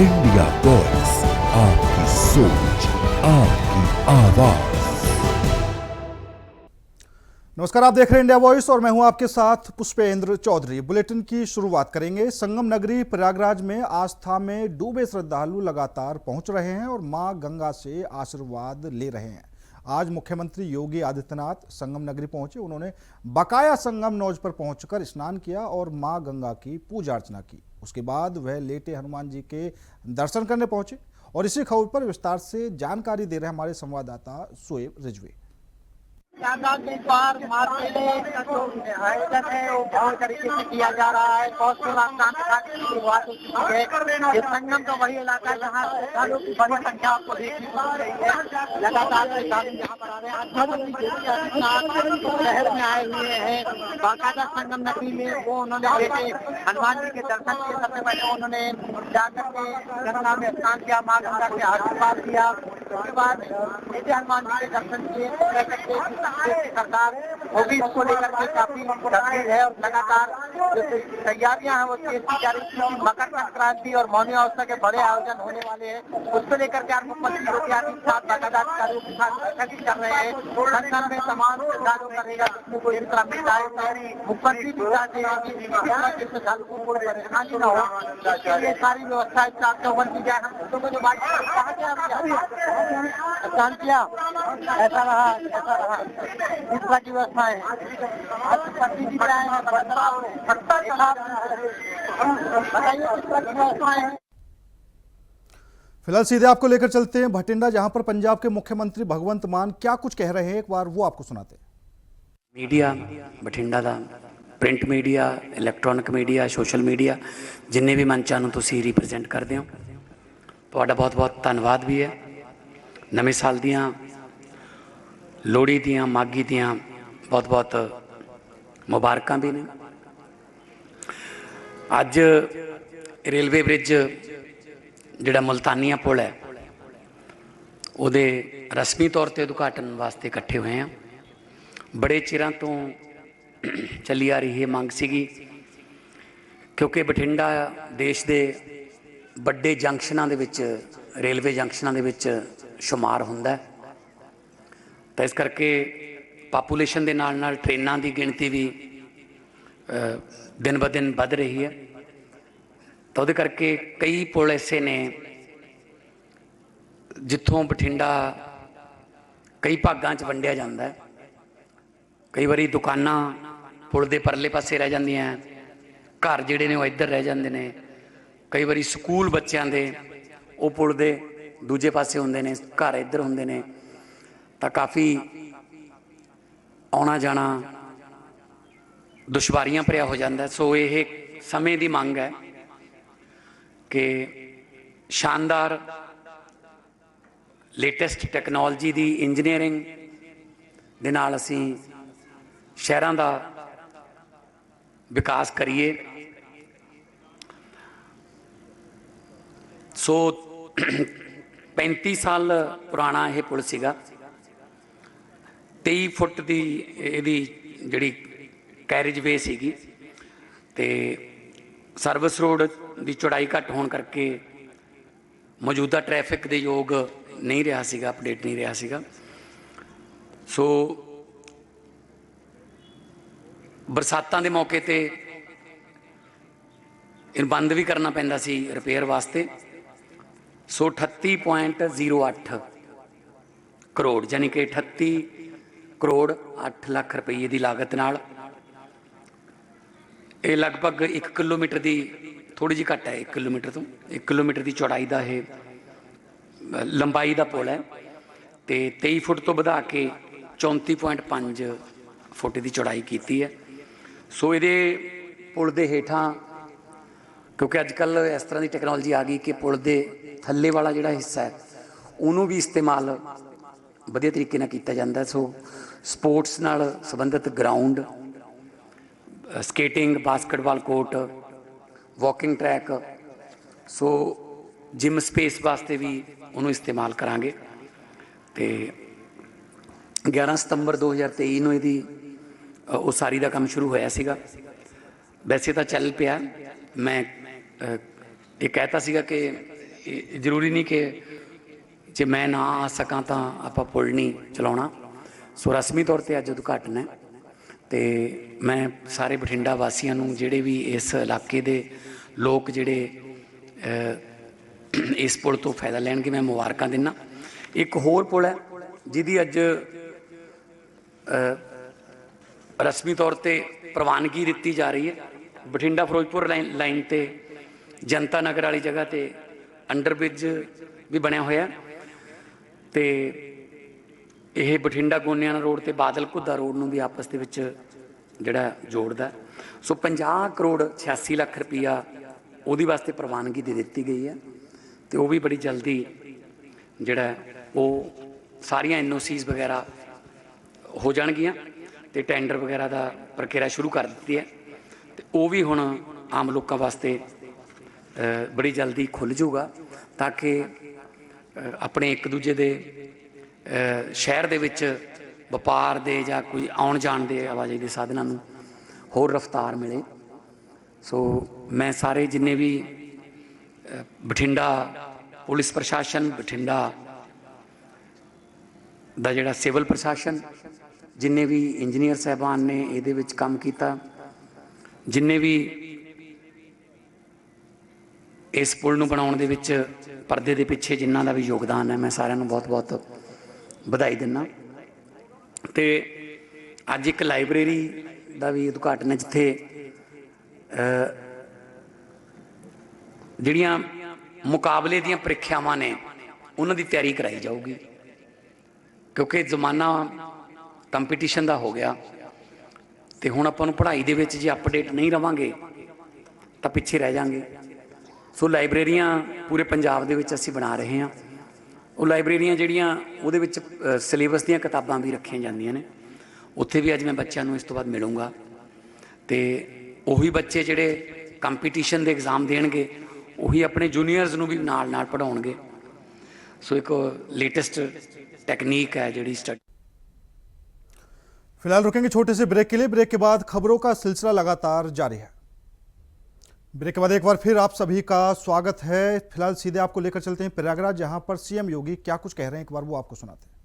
India voice, आपकी सोच, आपकी आवाज। नमस्कार, आप देख रहे हैं इंडिया वॉइस और मैं हूं आपके साथ पुष्पेंद्र चौधरी। बुलेटिन की शुरुआत करेंगे। संगम नगरी प्रयागराज में आस्था में डूबे श्रद्धालु लगातार पहुंच रहे हैं और मां गंगा से आशीर्वाद ले रहे हैं। आज मुख्यमंत्री योगी आदित्यनाथ संगम नगरी पहुंचे। उन्होंने बकाया संगम नौज पर पहुंचकर स्नान किया और मां गंगा की पूजा अर्चना की। उसके बाद वह लेटे हनुमान जी के दर्शन करने पहुंचे और इसी खबर पर विस्तार से जानकारी दे रहे हमारे संवाददाता शोएब रिजवी। इस बार मार्च मेले का जो आयोजन है वो बहुत तरीके से किया जा रहा है। बहुत की शुरुआत हो चुकी है। ये संगम का वही इलाका है जहाँ श्रद्धालुओं की बड़ी संख्या आपको देखने को मिल रही है। लगातार श्रद्धालु यहाँ पर आ रहे हैं। आज शहर में आए हुए हैं बाकायदा संगम नगरी में। वो उन्होंने बेटे हनुमान जी के दर्शन किए। सबसे पहले उन्होंने जाकर के गंगा में स्नान किया, माँ गंगा से आशीर्वाद लिया। उसके बाद बेटे हनुमान जी के दर्शन किए। सरकार वो भी इसको लेकर के काफी गंभीर है और लगातार जो तैयारियां हैं वो तेज की जा रही है। मकर संक्रांति और मौनी अवस्था के बड़े आयोजन होने वाले हैं। उसको लेकर के मुख्यमंत्री योगी आदित्यनाथ बाकायदा अधिकारियों के साथ बैठक भी कर रहे हैं। संगम में तमाम श्रद्धालुओं का रहेगा जिसमें कोई तरह मिलता है। मुख्यमंत्री भी चाहते हैं कि श्रद्धालु को कोई परेशानी न हो, ये सारी व्यवस्था चौबन की जाए। हम लोगों को जो बात स्नान किया ऐसा रहा इस तरह की व्यवस्था है। बताइए किस तरह की व्यवस्था है। फिलहाल सीधे आपको लेकर चलते हैं भटिंडा, जहां पर पंजाब के मुख्यमंत्री भगवंत मान क्या कुछ कह रहे हैं, एक बार वो आपको सुनाते हैं। मीडिया बठिंडा ਦਾ print media, electronic media, social media, ਜਿੰਨੇ ਵੀ ਮੰਚਾਂ ਨੂੰ ਤੁਸੀਂ ਰਿਪਰੈਜ਼ੈਂਟ ਕਰਦੇ ਹੋ, ਤੁਹਾਡਾ ਬਹੁਤ ਬਹੁਤ ਧੰਨਵਾਦ ਵੀ ਹੈ। ਨਵੇਂ ਸਾਲ ਦੀਆਂ, ਲੋਹੜੀ ਦੀਆਂ, ਮਾਘੀ ਦੀਆਂ ਬਹੁਤ ਬਹੁਤ ਮੁਬਾਰਕਾਂ ਵੀ ਨੇ। ਅੱਜ ਰੇਲਵੇ ਬ੍ਰਿਜ ਜਿਹੜਾ ਮੁਲਤਾਨੀਆ ਪੁਲ ਹੈ ਉਹਦੇ ਰਸਮੀ ਤੌਰ 'ਤੇ ਉਦਘਾਟਨ ਵਾਸਤੇ ਇਕੱਠੇ ਹੋਏ ਹਾਂ। ਬੜੇ ਚਿਰਾਂ ਤੋਂ ਚੱਲੀ ਆ ਰਹੀ ਇਹ ਮੰਗ ਸੀਗੀ ਕਿਉਂਕਿ ਬਠਿੰਡਾ ਦੇਸ਼ ਦੇ ਵੱਡੇ ਜੰਕਸ਼ਨਾਂ ਦੇ ਵਿੱਚ, ਰੇਲਵੇ ਜੰਕਸ਼ਨਾਂ ਦੇ ਵਿੱਚ ਸ਼ੁਮਾਰ ਹੁੰਦਾ ਹੈ। ਤਾਂ ਇਸ ਕਰਕੇ ਪਾਪੂਲੇਸ਼ਨ ਦੇ ਨਾਲ ਨਾਲ ਟ੍ਰੇਨਾਂ ਦੀ ਗਿਣਤੀ ਵੀ ਦਿਨ ਬ ਦਿਨ ਵੱਧ ਰਹੀ ਹੈ। ਤਾਂ ਉਹਦੇ ਕਰਕੇ ਕਈ ਪੁਲ ਐਸੇ ਨੇ ਜਿੱਥੋਂ ਬਠਿੰਡਾ ਕਈ ਭਾਗਾਂ 'ਚ ਵੰਡਿਆ ਜਾਂਦਾ ਹੈ। ਕਈ ਵਾਰੀ ਦੁਕਾਨਾਂ ਪੁਲ ਦੇ ਪਰਲੇ ਪਾਸੇ ਰਹਿ ਜਾਂਦੀਆਂ, ਘਰ ਜਿਹੜੇ ਨੇ ਉਹ ਇੱਧਰ ਰਹਿ ਜਾਂਦੇ ਨੇ। ਕਈ ਵਾਰੀ ਸਕੂਲ ਬੱਚਿਆਂ ਦੇ ਉਹ ਪੁਲ ਦੇ ਦੂਜੇ ਪਾਸੇ ਹੁੰਦੇ ਨੇ, ਘਰ ਇੱਧਰ ਹੁੰਦੇ ਨੇ। ਤਾਂ ਕਾਫੀ ਆਉਣਾ ਜਾਣਾ ਦੁਸ਼ਵਾਰੀਆਂ ਭਰਿਆ ਹੋ ਜਾਂਦਾ। ਸੋ ਇਹ ਸਮੇਂ ਦੀ ਮੰਗ ਹੈ ਕਿ ਸ਼ਾਨਦਾਰ ਲੇਟੈਸਟ ਟੈਕਨੋਲੋਜੀ ਦੀ ਇੰਜੀਨੀਅਰਿੰਗ ਦੇ ਨਾਲ ਅਸੀਂ ਸ਼ਹਿਰਾਂ ਦਾ ਵਿਕਾਸ ਕਰੀਏ। ਸੋ 35 ਸਾਲ ਪੁਰਾਣਾ ਇਹ ਪੁਲ ਸੀਗਾ। 23 ਫੁੱਟ ਦੀ ਇਹਦੀ ਜਿਹੜੀ ਕੈਰੇਜ ਵੇ ਸੀਗੀ ਅਤੇ ਸਰਵਿਸ ਰੋਡ ਦੀ ਚੌੜਾਈ ਘੱਟ ਹੋਣ ਕਰਕੇ ਮੌਜੂਦਾ ਟ੍ਰੈਫਿਕ ਦੇ ਯੋਗ ਨਹੀਂ ਰਿਹਾ ਸੀਗਾ, ਅਪਡੇਟ ਨਹੀਂ ਰਿਹਾ ਸੀਗਾ। ਸੋ ਬਰਸਾਤਾਂ ਦੇ ਮੌਕੇ 'ਤੇ ਇਹਨੂੰ ਬੰਦ ਵੀ ਕਰਨਾ ਪੈਂਦਾ ਸੀ ਰਿਪੇਅਰ ਵਾਸਤੇ। ਸੋ 38.08 ਕਰੋੜ ਯਾਨੀ ਕਿ 38 ਕਰੋੜ 8 ਲੱਖ ਰੁਪਈਏ ਦੀ ਲਾਗਤ ਨਾਲ ਇਹ ਲਗਭਗ 1 ਕਿਲੋਮੀਟਰ ਦੀ, ਥੋੜ੍ਹੀ ਜਿਹੀ ਘੱਟ ਹੈ 1 ਕਿਲੋਮੀਟਰ ਤੋਂ, 1 ਕਿਲੋਮੀਟਰ ਦੀ ਚੌੜਾਈ ਦਾ ਇਹ ਲੰਬਾਈ ਦਾ ਪੁਲ ਹੈ ਅਤੇ 23 ਫੁੱਟ ਤੋਂ ਵਧਾ ਕੇ 34.5 ਫੁੱਟ ਦੀ ਚੌੜਾਈ ਕੀਤੀ ਹੈ। ਸੋ ਇਹਦੇ ਪੁਲ ਦੇ ਹੇਠਾਂ, ਕਿਉਂਕਿ ਅੱਜ ਕੱਲ੍ਹ ਇਸ ਤਰ੍ਹਾਂ ਦੀ ਟੈਕਨੋਲੋਜੀ ਆ ਗਈ ਕਿ ਪੁਲ ਦੇ ਥੱਲੇ ਵਾਲਾ ਜਿਹੜਾ ਹਿੱਸਾ ਹੈ ਉਹਨੂੰ ਵੀ ਇਸਤੇਮਾਲ ਵਧੀਆ ਤਰੀਕੇ ਨਾਲ ਕੀਤਾ ਜਾਂਦਾ। ਸੋ ਸਪੋਰਟਸ ਨਾਲ ਸੰਬੰਧਿਤ ground, skating, basketball court, walking track, so gym space ਵਾਸਤੇ ਵੀ ਉਹਨੂੰ ਇਸਤੇਮਾਲ ਕਰਾਂਗੇ। ਅਤੇ 11 ਸਤੰਬਰ 2023 ਨੂੰ ਇਹਦੀ ਉਸਾਰੀ ਦਾ ਕੰਮ ਸ਼ੁਰੂ ਹੋਇਆ ਸੀਗਾ। ਵੈਸੇ ਤਾਂ ਚੱਲ ਪਿਆ। ਮੈਂ ਇਹ ਕਹਿਤਾ ਸੀਗਾ ਕਿ ਇਹ ਜ਼ਰੂਰੀ ਨਹੀਂ ਕਿ ਜੇ ਮੈਂ ਨਾ ਆ ਸਕਾਂ ਤਾਂ ਆਪਾਂ ਪੁਲ ਨਹੀਂ ਚਲਾਉਣਾ। ਸੋ ਰਸਮੀ ਤੌਰ 'ਤੇ ਅੱਜ ਉਦਘਾਟਨ ਹੈ ਅਤੇ ਮੈਂ ਸਾਰੇ ਬਠਿੰਡਾ ਵਾਸੀਆਂ ਨੂੰ, ਜਿਹੜੇ ਵੀ ਇਸ ਇਲਾਕੇ ਦੇ ਲੋਕ ਜਿਹੜੇ ਇਸ ਪੁਲ ਤੋਂ ਫਾਇਦਾ ਲੈਣਗੇ, ਮੈਂ ਮੁਬਾਰਕਾਂ ਦਿੰਦਾ। ਇੱਕ ਹੋਰ ਪੁਲ ਹੈ ਜਿਹਦੀ ਅੱਜ ਰਸਮੀ ਤੌਰ 'ਤੇ ਪ੍ਰਵਾਨਗੀ ਦਿੱਤੀ ਜਾ ਰਹੀ ਹੈ। ਬਠਿੰਡਾ ਫਿਰੋਜ਼ਪੁਰ ਲਾਈਨ 'ਤੇ ਜਨਤਾ ਨਗਰ ਵਾਲੀ ਜਗ੍ਹਾ 'ਤੇ ਅੰਡਰਬ੍ਰਿਜ ਵੀ ਬਣਿਆ ਹੋਇਆ ਅਤੇ ਇਹ ਬਠਿੰਡਾ ਗੋਨਿਆਣਾ ਰੋਡ ਅਤੇ ਬਾਦਲ ਘੁੱਦਾ ਰੋਡ ਨੂੰ ਵੀ ਆਪਸ ਦੇ ਵਿੱਚ ਜਿਹੜਾ ਜੋੜਦਾ। ਸੋ 50 ਕਰੋੜ 86 ਲੱਖ ਰੁਪਈਆ ਉਹਦੇ ਵਾਸਤੇ ਪ੍ਰਵਾਨਗੀ ਦੇ ਦਿੱਤੀ ਗਈ ਹੈ ਅਤੇ ਉਹ ਵੀ ਬੜੀ ਜਲਦੀ ਜਿਹੜਾ ਉਹ ਸਾਰੀਆਂ NOCs ਵਗੈਰਾ ਹੋ ਜਾਣਗੀਆਂ ਅਤੇ ਟੈਂਡਰ ਵਗੈਰਾ ਦਾ ਪ੍ਰਕਿਰਿਆ ਸ਼ੁਰੂ ਕਰ ਦਿੱਤੀ ਹੈ ਅਤੇ ਉਹ ਵੀ ਹੁਣ ਆਮ ਲੋਕਾਂ ਵਾਸਤੇ ਬੜੀ ਜਲਦੀ ਖੁੱਲ੍ਹ ਜਾਊਗਾ ਤਾਂ ਕਿ ਆਪਣੇ ਇੱਕ ਦੂਜੇ ਦੇ ਸ਼ਹਿਰ ਦੇ ਵਿੱਚ ਵਪਾਰ ਦੇ ਜਾਂ ਕੋਈ ਆਉਣ ਜਾਣ ਦੇ ਆਵਾਜਾਈ ਦੇ ਸਾਧਨਾਂ ਨੂੰ ਹੋਰ ਰਫਤਾਰ ਮਿਲੇ। ਸੋ ਮੈਂ ਸਾਰੇ ਜਿੰਨੇ ਵੀ ਬਠਿੰਡਾ ਪੁਲਿਸ ਪ੍ਰਸ਼ਾਸਨ, ਬਠਿੰਡਾ ਦਾ ਜਿਹੜਾ ਸਿਵਲ ਪ੍ਰਸ਼ਾਸਨ, ਜਿੰਨੇ ਵੀ ਇੰਜੀਨੀਅਰ ਸਾਹਿਬਾਨ ਨੇ ਇਹਦੇ ਵਿੱਚ ਕੰਮ ਕੀਤਾ, ਜਿੰਨੇ ਵੀ ਇਸ ਪੁਲ ਨੂੰ ਬਣਾਉਣ ਦੇ ਵਿੱਚ ਪਰਦੇ ਦੇ ਪਿੱਛੇ ਜਿਨ੍ਹਾਂ ਦਾ ਵੀ ਯੋਗਦਾਨ ਹੈ, ਮੈਂ ਸਾਰਿਆਂ ਨੂੰ ਬਹੁਤ ਬਹੁਤ ਵਧਾਈ ਦਿੰਦਾ। ਅਤੇ ਅੱਜ ਇੱਕ ਲਾਇਬ੍ਰੇਰੀ ਦਾ ਵੀ ਉਦਘਾਟਨ ਹੈ ਜਿੱਥੇ ਜਿਹੜੀਆਂ ਮੁਕਾਬਲੇ ਦੀਆਂ ਪ੍ਰੀਖਿਆਵਾਂ ਨੇ ਉਹਨਾਂ ਦੀ ਤਿਆਰੀ ਕਰਾਈ ਜਾਊਗੀ, ਕਿਉਂਕਿ ਜ਼ਮਾਨਾ ਕੰਪੀਟੀਸ਼ਨ ਦਾ ਹੋ ਗਿਆ ਅਤੇ ਹੁਣ ਆਪਾਂ ਨੂੰ ਪੜ੍ਹਾਈ ਦੇ ਵਿੱਚ ਜੇ ਅਪਡੇਟ ਨਹੀਂ ਰਵਾਂਗੇ ਤਾਂ ਪਿੱਛੇ ਰਹਿ ਜਾਵਾਂਗੇ। ਸੋ ਲਾਇਬ੍ਰੇਰੀਆਂ ਪੂਰੇ ਪੰਜਾਬ ਦੇ ਵਿੱਚ ਅਸੀਂ ਬਣਾ ਰਹੇ ਹਾਂ। ਉਹ ਲਾਇਬ੍ਰੇਰੀਆਂ ਜਿਹੜੀਆਂ ਉਹਦੇ ਵਿੱਚ ਸਿਲੇਬਸ ਦੀਆਂ ਕਿਤਾਬਾਂ ਵੀ ਰੱਖੀਆਂ ਜਾਂਦੀਆਂ ਨੇ, ਉੱਥੇ ਵੀ ਅੱਜ ਮੈਂ ਬੱਚਿਆਂ ਨੂੰ ਇਸ ਤੋਂ ਬਾਅਦ ਮਿਲੂੰਗਾ ਅਤੇ ਉਹੀ ਬੱਚੇ ਜਿਹੜੇ ਕੰਪੀਟੀਸ਼ਨ ਦੇ ਐਗਜ਼ਾਮ ਦੇਣਗੇ ਉਹੀ ਆਪਣੇ ਜੂਨੀਅਰਸ ਨੂੰ ਵੀ ਨਾਲ ਨਾਲ ਪੜ੍ਹਾਉਣਗੇ। ਸੋ ਇੱਕ लेटेस्ट टेक्निक है जी स्टडी। फिलहाल रुकेंगे छोटे से ब्रेक के लिए। ब्रेक के बाद खबरों का सिलसिला लगातार जारी है। ब्रेक के बाद एक बार फिर आप सभी का स्वागत है। फिलहाल सीधे आपको लेकर चलते हैं प्रयागराज, जहां पर सीएम योगी क्या कुछ कह रहे हैं, एक बार वो आपको सुनाते हैं।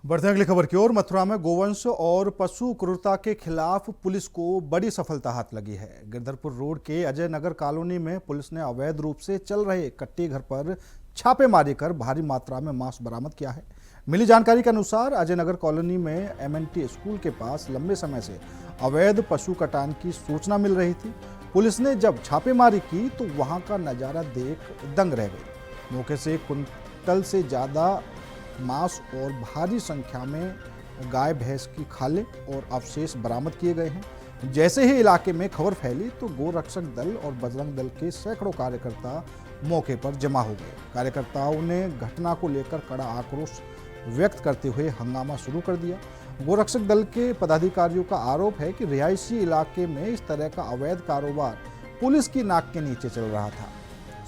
बढ़ते हैं अगली खबर की ओर। मथुरा में गोवंश और पशु क्रूरता के खिलाफ पुलिस को बड़ी सफलता हाथ लगी है। गिरधरपुर रोड के अजय नगर कॉलोनी में पुलिस ने अवैध रूप से चल रहे कट्टी घर पर छापेमारी कर भारी मात्रा में मांस बरामद किया है। मिली जानकारी के अनुसार अजय नगर कॉलोनी में MNT स्कूल के पास लंबे समय से अवैध पशु कटान की सूचना मिल रही थी। पुलिस ने जब छापेमारी की तो वहां का नजारा देख दंग रह गई। मौके से कुंटल से ज्यादा मांस और भारी संख्या में गाय भैंस की खाले और अवशेष बरामद किए गए हैं। जैसे ही इलाके में खबर फैली तो गोरक्षक दल और बजरंग दल के सैकड़ों कार्यकर्ता मौके पर जमा हो गए। कार्यकर्ताओं ने घटना को लेकर कड़ा आक्रोश व्यक्त करते हुए हंगामा शुरू कर दिया। गोरक्षक दल के पदाधिकारियों का आरोप है कि रिहायशी इलाके में इस तरह का अवैध कारोबार पुलिस की नाक के नीचे चल रहा था।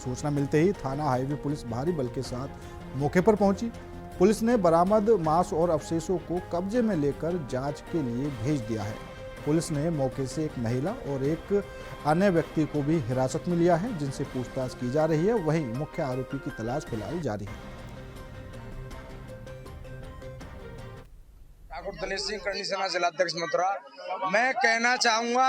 सूचना मिलते ही थाना हाईवे पुलिस भारी बल के साथ मौके पर पहुंची। पुलिस ने बरामद मांस और अवशेषों को कब्जे में लेकर जांच के लिए भेज दिया है। पुलिस ने मौके से एक महिला और एक अन्य व्यक्ति को भी हिरासत में लिया है, जिनसे पूछताछ की जा रही है। वहीं मुख्य आरोपी की तलाश फिलहाल जारी है। दिनेश सिंह करनी सेना जिलाध्यक्ष मथुरा। मैं कहना चाहूंगा,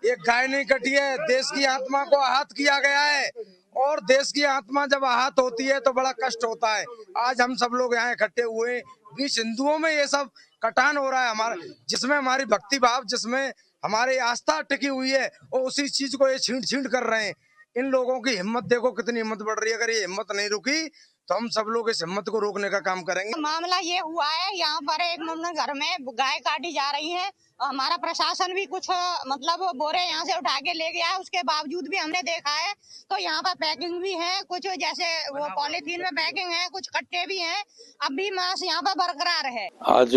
एक गाय नहीं कटी है, देश की आत्मा को आहत किया गया है और देश की आत्मा जब आहत होती है तो बड़ा कष्ट होता है। आज हम सब लोग यहाँ इकट्ठे हुए, बीच हिंदुओं में ये सब कटान हो रहा है हमारा, जिसमें हमारी भक्ति भाव, जिसमें हमारी आस्था टिकी हुई है, और उसी चीज को ये छींट कर रहे हैं। इन लोगों की हिम्मत देखो, कितनी हिम्मत बढ़ रही है। अगर ये हिम्मत नहीं रुकी तो हम सब लोग इस हिम्मत को रोकने का काम करेंगे। मामला ये हुआ है, यहाँ पर एक घर में गाय काटी जा रही है हमारा प्रशासन भी कुछ मतलब बोरे यहाँ से उठा के ले गया है, उसके बावजूद भी हमने देखा है तो यहाँ पर पैकिंग भी है, कुछ जैसे वो पॉलीथीन में पैकिंग है, कुछ कट्टे भी हैं, अब भी मांस यहाँ पर बरकरार है। आज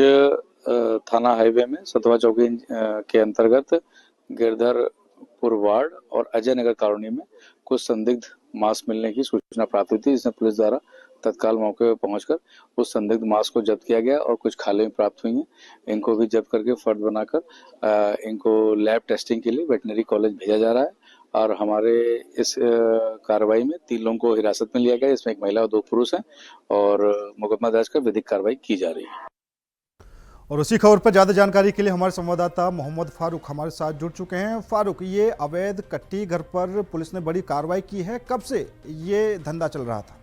थाना हाईवे में सतवा चौकी के अंतर्गत गिरधरपुर वार्ड और अजय नगर कॉलोनी में कुछ संदिग्ध मांस मिलने की सूचना प्राप्त हुई थी, जिसमें पुलिस द्वारा तत्काल मौके पर पहुंचकर उस संदिग्ध मांस को जब्त किया गया और कुछ खालें प्राप्त हुई हैं। इनको भी जब्त करके फर्द बनाकर इनको लैब टेस्टिंग के लिए वेटनरी कॉलेज भेजा जा रहा है और हमारे इस कार्रवाई में 3 लोगों को हिरासत में लिया गया, इसमें एक महिला और 2 पुरुष हैं और मुकदमा दर्ज कर विधिक कार्रवाई की जा रही है। और उसी खबर पर ज्यादा जानकारी के लिए हमारे संवाददाता मोहम्मद फारूक हमारे साथ जुड़ चुके हैं। फारूक, ये अवैध कट्टी घर पर पुलिस ने बड़ी कार्रवाई की है, कब से ये धंधा चल रहा था?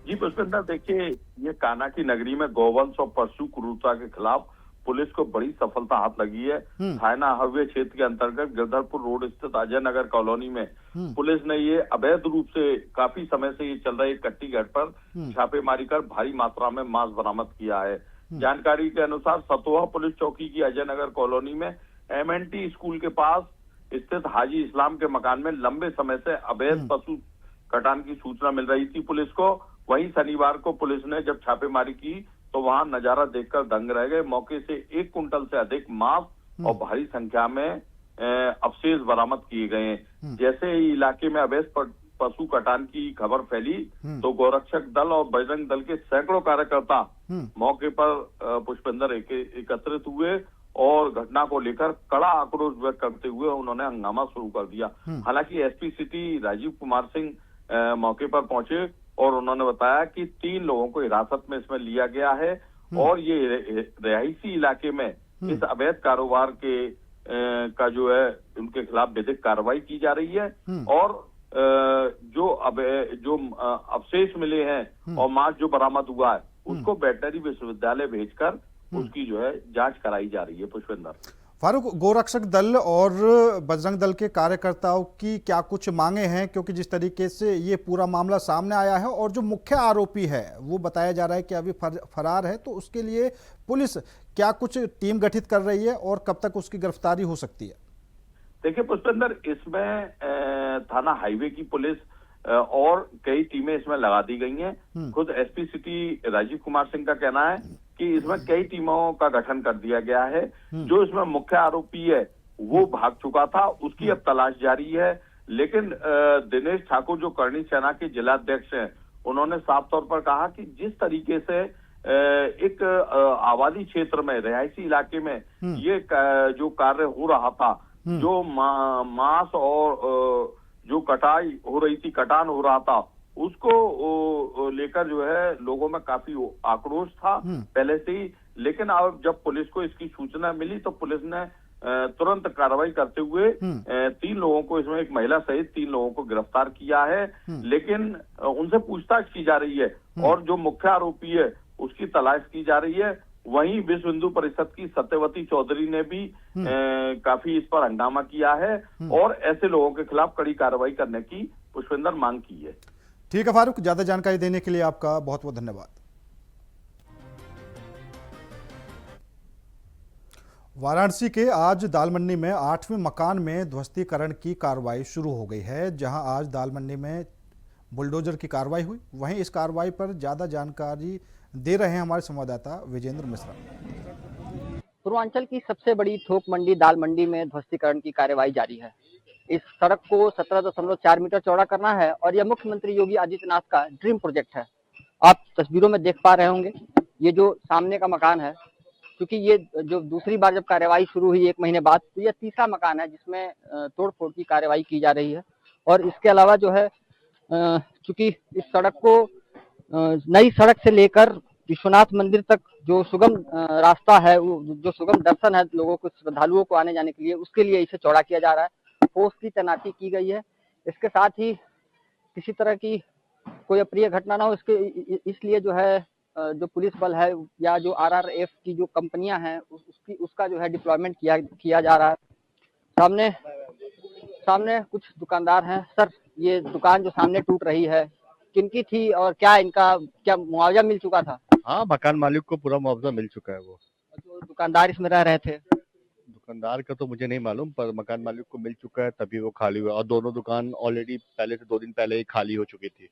जी पुष्पेंद्र, देखिए ये कान्हा की नगरी में गौवंश और पशु क्रूरता के खिलाफ पुलिस को बड़ी सफलता हाथ लगी है। थाना हाईवे क्षेत्र के अंतर्गत गिरधरपुर रोड स्थित अजय नगर कॉलोनी में पुलिस ने ये अवैध रूप से काफी समय से ये चल रहे कट्टी घर पर छापेमारी कर भारी मात्रा में मांस बरामद किया है। जानकारी के अनुसार सतोहा पुलिस चौकी की अजय नगर कॉलोनी में MNT स्कूल के पास स्थित हाजी इस्लाम के मकान में लंबे समय से अवैध पशु कटान की सूचना मिल रही थी पुलिस को। वहीं शनिवार को पुलिस ने जब छापेमारी की तो वहां नजारा देखकर दंग रह गए। मौके से 1 कुंटल से अधिक मांस और भारी संख्या में अवशेष बरामद किए गए। जैसे ही इलाके में अवैध पशु कटान की खबर फैली तो गोरक्षक दल और बजरंग दल के सैकड़ों कार्यकर्ता मौके पर पुष्पेंद्र एकत्रित हुए और घटना को लेकर कड़ा आक्रोश व्यक्त करते हुए उन्होंने हंगामा शुरू कर दिया। हालांकि SP सिटी राजीव कुमार सिंह मौके पर पहुंचे और उन्होंने बताया कि 3 लोगों को हिरासत में इसमें लिया गया है और ये रिहायशी इलाके में इस अवैध कारोबार के का जो है उनके खिलाफ विधिक कार्रवाई की जा रही है और जो अवशेष मिले हैं और मांस जो बरामद हुआ है उसको वेटनरी विश्वविद्यालय भेजकर उसकी जो है जांच कराई जा रही है। पुष्पेंद्र, फारूक, गोरक्षक दल और बजरंग दल के कार्यकर्ताओं की क्या कुछ मांगे हैं? क्योंकि जिस तरीके से ये पूरा मामला सामने आया है और जो मुख्य आरोपी है वो बताया जा रहा है कि अभी फरार है, तो उसके लिए पुलिस क्या कुछ टीम गठित कर रही है और कब तक उसकी गिरफ्तारी हो सकती है? देखिए पुष्पेंद्र, इसमें थाना हाईवे की पुलिस और कई टीमें इसमें लगा दी गई हैं। खुद SP सिटी राजीव कुमार सिंह का कहना है कि इसमें कई टीमों का गठन कर दिया गया है। जो इसमें मुख्य आरोपी है वो भाग चुका था, उसकी अब तलाश जारी है। लेकिन दिनेश ठाकुर जो करणी सेना के जिलाध्यक्ष हैं, उन्होंने साफ तौर पर कहा कि जिस तरीके से एक आबादी क्षेत्र में रिहायशी इलाके में ये जो कार्य हो रहा था, जो मांस और जो कटाई हो रही थी, कटान हो रहा था, उसको लेकर जो है लोगों में काफी आक्रोश था पहले से ही। लेकिन अब जब पुलिस को इसकी सूचना मिली तो पुलिस ने तुरंत कार्रवाई करते हुए 3 लोगों को, इसमें एक महिला सहित 3 लोगों को गिरफ्तार किया है। लेकिन उनसे पूछताछ की जा रही है और जो मुख्य आरोपी है उसकी तलाश की जा रही है। वहीं विश्व हिंदू परिषद की सत्यवती चौधरी ने भी काफी इस पर हंगामा किया है और ऐसे लोगों के खिलाफ कड़ी कार्रवाई करने की पुष्पेंद्र मांग की है। ठीक है फारूक, ज्यादा जानकारी देने के लिए आपका बहुत बहुत धन्यवाद। वाराणसी के आज दाल मंडी में 8वें मकान में ध्वस्तीकरण की कार्रवाई शुरू हो गई है। जहां आज दाल मंडी में बुलडोजर की कार्रवाई हुई, वहीं इस कार्रवाई पर ज्यादा जानकारी दे रहे हैं हमारे संवाददाता विजेंद्र मिश्रा। पूर्वांचल की सबसे बड़ी थोक मंडी दाल मंडी में ध्वस्तीकरण की कार्यवाही जारी है। इस सड़क को 17.4 मीटर चौड़ा करना है और यह मुख्यमंत्री योगी आदित्यनाथ का ड्रीम प्रोजेक्ट है। आप तस्वीरों में देख पा रहे होंगे, ये जो सामने का मकान है, क्योंकि ये जो दूसरी बार जब कार्यवाही शुरू हुई 1 महीने बाद, तो यह तीसरा मकान है जिसमें तोड़फोड़ की कार्यवाही की जा रही है। और इसके अलावा जो है, चूंकि इस सड़क को नई सड़क से लेकर विश्वनाथ मंदिर तक जो सुगम रास्ता है, जो सुगम दर्शन है लोगों को, श्रद्धालुओं को आने जाने के लिए, उसके लिए इसे चौड़ा किया जा रहा है। फोर्स की तैनाती की गई है। इसके साथ ही किसी तरह की कोई अप्रिय घटना ना हो, इसलिए जो है जो पुलिस बल है या जो RRF की जो कंपनियां हैं उसका जो है डिप्लॉयमेंट किया जा रहा है। सामने कुछ दुकानदार हैं। सर, ये दुकान जो सामने टूट रही है किनकी थी और क्या मुआवजा मिल चुका था? हाँ, मकान मालिक को पूरा मुआवजा मिल चुका है। वो जो दुकानदार इसमें रह रहे थे, दुकानदार का तो मुझे नहीं मालूम, पर मकान मालिक को मिल चुका है तभी वो खाली हुआ, और दोनों दुकान ऑलरेडी पहले से 2 दिन पहले ही खाली हो चुकी थी।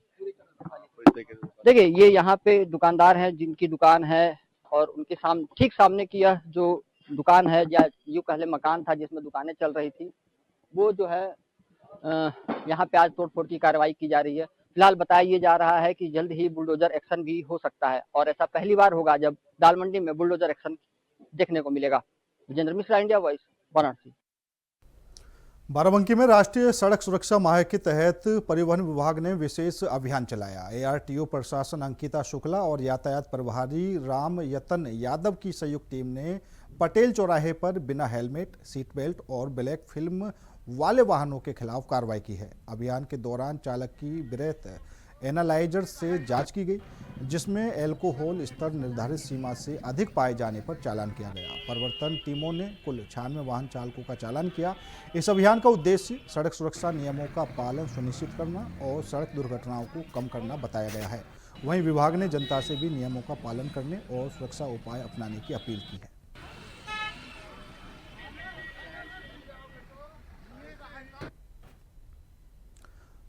देखिए, ये यहाँ पे दुकानदार हैं जिनकी दुकान है, और उनके ठीक सामने की यह जो दुकान है, या यूँ कह लें मकान था जिसमें दुकानें चल रही थी, वो जो है यहाँ पे आज तोड़फोड़ की कार्रवाई की जा रही है। फिलहाल बताया ये जा रहा है कि जल्द ही बुलडोजर एक्शन भी हो सकता है, और ऐसा पहली बार होगा जब दाल मंडी में बुलडोजर एक्शन देखने को मिलेगा। Vijendra Mishra, India voice, Varanasi. बाराबंकी में राष्ट्रीय सड़क सुरक्षा माह के तहत परिवहन विभाग ने विशेष अभियान चलाया। एआरटीओ प्रशासन अंकिता शुक्ला और यातायात प्रभारी राम यतन यादव की संयुक्त टीम ने पटेल चौराहे पर बिना हेलमेट, सीट बेल्ट और ब्लैक फिल्म वाले वाहनों के खिलाफ कार्रवाई की है। अभियान के दौरान चालक की ब्रेथ एनालाइजर से जांच की गई, जिसमें एल्कोहल स्तर निर्धारित सीमा से अधिक पाए जाने पर चालान किया गया। प्रवर्तन टीमों ने कुल 96 वाहन चालकों का चालान किया। इस अभियान का उद्देश्य सड़क सुरक्षा नियमों का पालन सुनिश्चित करना और सड़क दुर्घटनाओं को कम करना बताया गया है। वहीं विभाग ने जनता से भी नियमों का पालन करने और सुरक्षा उपाय अपनाने की अपील की है।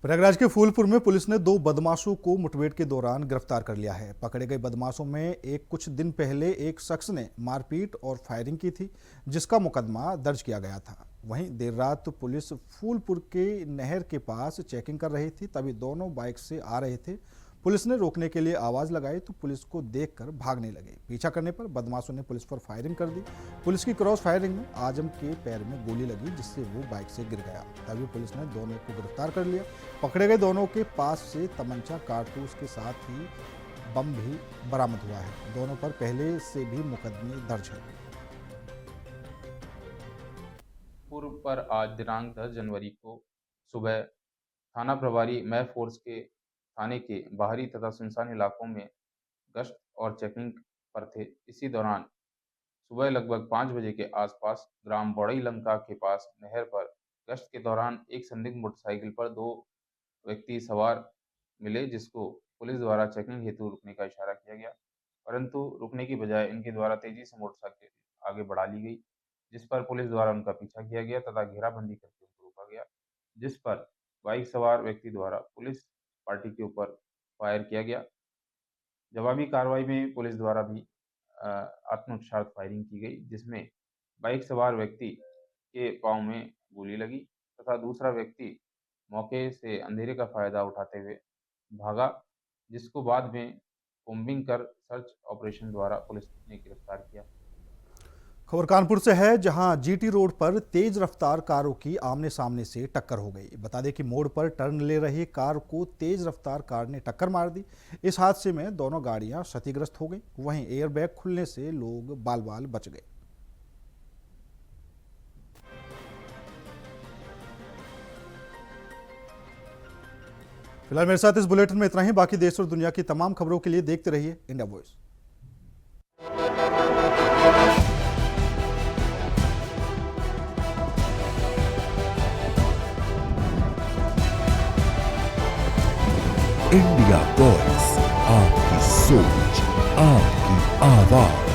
प्रयागराज के फूलपुर में पुलिस ने 2 बदमाशों को मुठभेड़ के दौरान गिरफ्तार कर लिया है। पकड़े गए बदमाशों में कुछ दिन पहले एक शख्स ने मारपीट और फायरिंग की थी, जिसका मुकदमा दर्ज किया गया था। वहीं देर रात पुलिस फूलपुर के नहर के पास चेकिंग कर रही थी, तभी दोनों बाइक से आ रहे थे। पुलिस ने रोकने के लिए आवाज लगाई तो पुलिस को देखकर भागने लगे। पीछा करने पर बदमाशों ने पुलिस पर फायरिंग कर दी। पुलिस की क्रॉस फायरिंग में आजम के पैर में गोली लगी, जिससे वो बाइक से गिर गया। तभी पुलिस ने दोनों को गिरफ्तार कर लिया। पकड़े गए दोनों के पास से तमंचा, कारतूस के साथ ही बम भी बरामद हुआ है। दोनों पर पहले से भी मुकदमे दर्ज है। पूर्व पर आज दिनांक 10 जनवरी को सुबह थाना प्रभारी मैं फोर्स के थाने के बाहरी तथा सुनसान इलाकों में गश्त और चेकिंग पर थे। इसी दौरान सुबह लगभग 5 बजे के आसपास ग्राम बौड़ई लंका के पास नहर पर गश्त के दौरान एक संदिग्ध मोटरसाइकिल पर 2 व्यक्ति सवार मिले, जिसको पुलिस द्वारा चेकिंग हेतु रुकने का इशारा किया गया, परंतु रुकने की बजाय इनके द्वारा तेजी से मोटरसाइकिल आगे बढ़ा ली गई, जिस पर पुलिस द्वारा उनका पीछा किया गया तथा घेराबंदी करके उनको रोका गया, जिस पर बाइक सवार व्यक्ति द्वारा पुलिस पार्टी के ऊपर फायर किया गया। जवाबी कार्रवाई में पुलिस द्वारा भी आत्मरक्षार्थ फायरिंग की गई, जिसमें बाइक सवार व्यक्ति के पांव में गोली लगी तथा दूसरा व्यक्ति मौके से अंधेरे का फायदा उठाते हुए भागा, जिसको बाद में कोम्बिंग कर सर्च ऑपरेशन द्वारा पुलिस ने गिरफ्तार किया। खबर कानपुर से है, जहां जीटी रोड पर तेज रफ्तार कारों की आमने सामने से टक्कर हो गई। बता दें कि मोड़ पर टर्न ले रही कार को तेज रफ्तार कार ने टक्कर मार दी। इस हादसे में दोनों गाड़ियां क्षतिग्रस्त हो गई। वहीं एयरबैग खुलने से लोग बाल बाल बच गए। फिलहाल मेरे साथ इस बुलेटिन में इतना ही। बाकी देश और दुनिया की तमाम खबरों के लिए देखते रहिए इंडिया वॉइस। इंडिया वॉइस, आपकी सोच, आपकी आवाज।